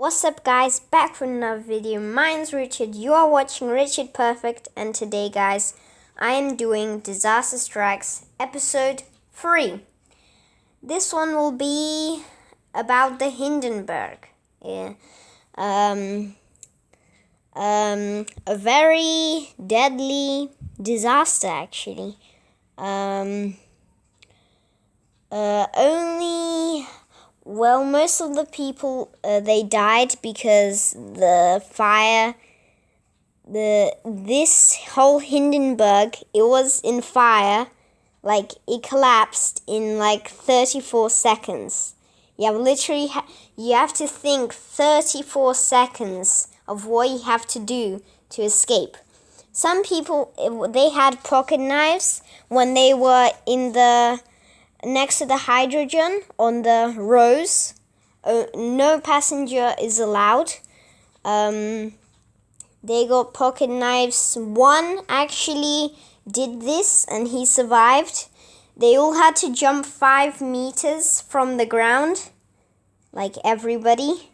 What's up guys, back with another video. Mine's Richard, you are watching Richard Perfect, and today guys, I am doing Disaster Strikes Episode 3. This one will be about the Hindenburg. A very deadly disaster actually. Most of the people, they died because the fire, this whole Hindenburg, it was in fire, like it collapsed in like 34 seconds. You have to think 34 seconds of what you have to do to escape. Some people, they had pocket knives when they were next to the hydrogen on the rows. No passenger is allowed. They got pocket knives. One actually did this and he survived. They all had to jump 5 meters from the ground, like everybody.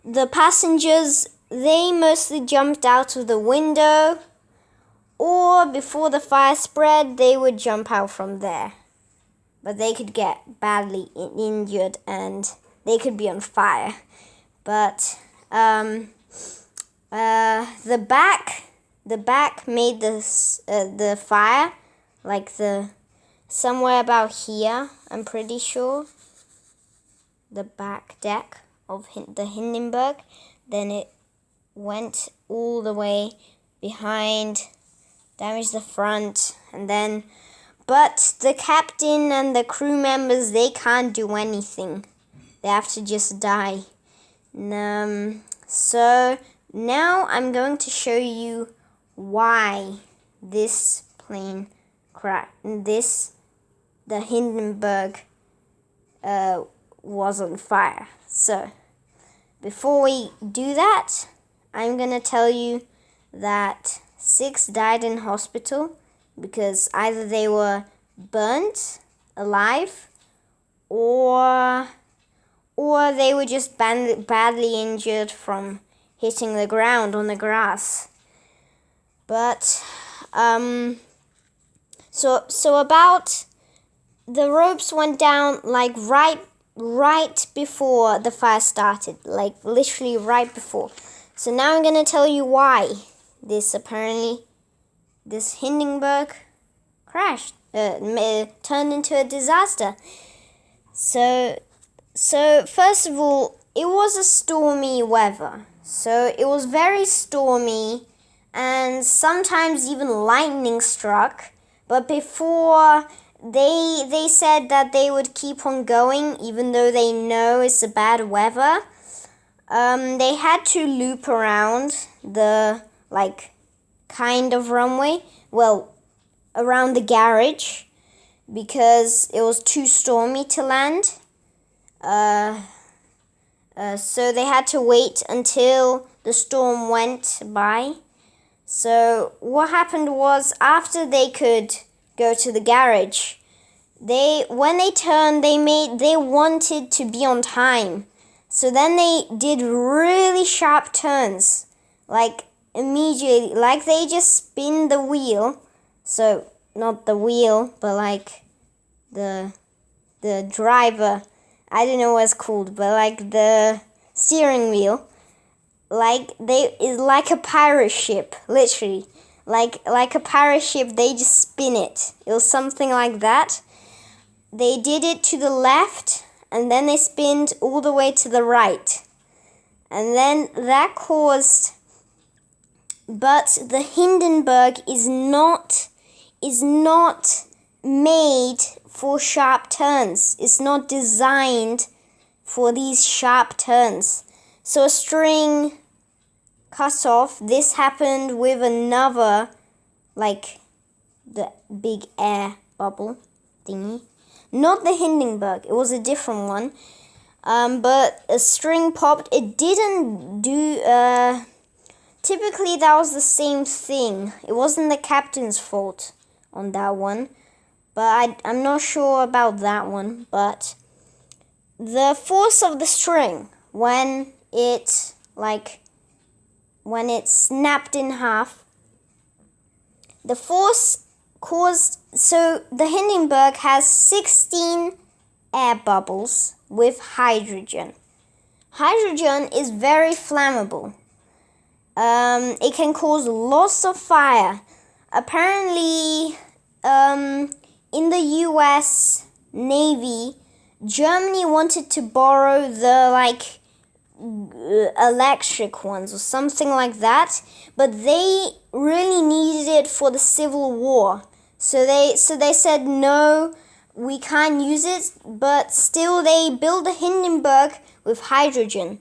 The passengers, they mostly jumped out of the window, or before the fire spread, they would jump out from there. But they could get badly injured and they could be on fire. But the back made the fire, like somewhere about here, I'm pretty sure. The back deck of the Hindenburg. Then it went all the way behind, damaged the front, and then. But the captain and the crew members, they can't do anything. They have to just die. So now I'm going to show you why this plane crashed. The Hindenburg was on fire. So before we do that, I'm going to tell you that 6 died in hospital, because either they were burnt alive or they were just badly injured from hitting the ground on the grass. But so about the ropes went down like right before the fire started, like literally right before. So now I'm gonna tell you why this Hindenburg crashed, turned into a disaster. So first of all, it was a stormy weather. So it was very stormy, and sometimes even lightning struck. But before, they said that they would keep on going, even though they know it's a bad weather. They had to loop around the kind of runway, around the garage, because it was too stormy to land. So they had to wait until the storm went by. So what happened was, after they could go to the garage, when they turned, they wanted to be on time. So then they did really sharp turns, immediately, they just spin the wheel. So not the wheel, but the driver, I don't know what it's called, but the steering wheel, is like a pirate ship, literally, like a pirate ship. They just spin it. It was something like that. They did it to the left, and then they spinned all the way to the right, and then that caused. But the Hindenburg is not made for sharp turns. It's not designed for these sharp turns. So a string cut off. This happened with another, the big air bubble thingy. Not the Hindenburg. It was a different one. But a string popped. It didn't do. Typically, that was the same thing. It wasn't the captain's fault on that one. But I'm not sure about that one. But the force of the string, when it, like, when it snapped in half, the force caused, so the Hindenburg has 16 air bubbles with hydrogen. Hydrogen is very flammable. It can cause loss of fire. Apparently, in the US Navy, Germany wanted to borrow the, like, electric ones or something like that, but they really needed it for the Civil War. So they said no, we can't use it, but still they built the Hindenburg with hydrogen.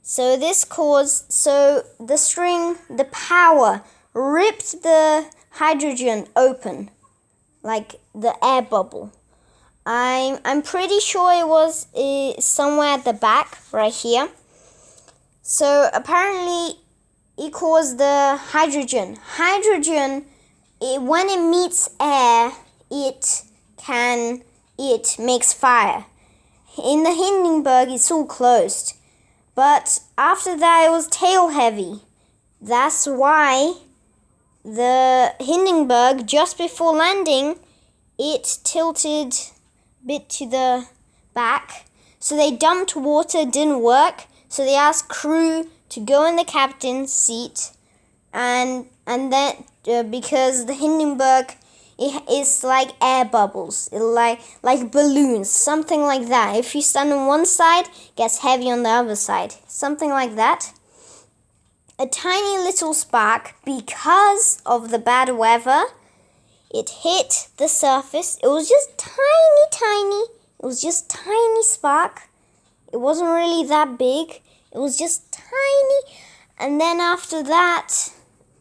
So this caused, so the string, the power ripped the hydrogen open, like the air bubble. I'm pretty sure it was somewhere at the back, right here. So apparently it caused the hydrogen. Hydrogen, when it meets air, it makes fire. In the Hindenburg, it's all closed. But after that, it was tail heavy. That's why the Hindenburg, just before landing, it tilted a bit to the back. So they dumped water, didn't work. So they asked crew to go in the captain's seat, and then because the Hindenburg, it's like air bubbles, like balloons, something like that. If you stand on one side, it gets heavy on the other side, something like that. A tiny little spark, because of the bad weather, it hit the surface. It was just tiny. It was just tiny spark. It wasn't really that big. It was just tiny. And then after that,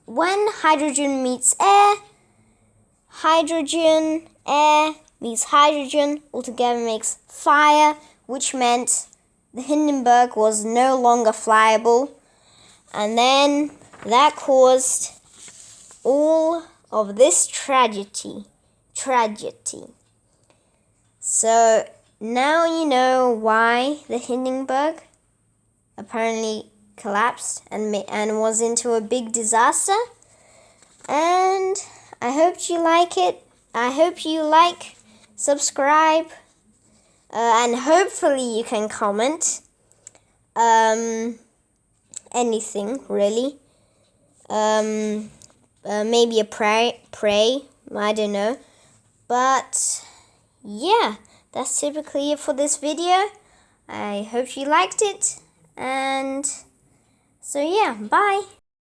when hydrogen meets air, air meets hydrogen, altogether makes fire, which meant the Hindenburg was no longer flyable. And then that caused all of this tragedy. So now you know why the Hindenburg apparently collapsed and was into a big disaster. And I hope you like it. I hope you like, subscribe, and hopefully you can comment anything really. Maybe a pray, I don't know. But yeah, that's typically it for this video. I hope you liked it, and so yeah, bye.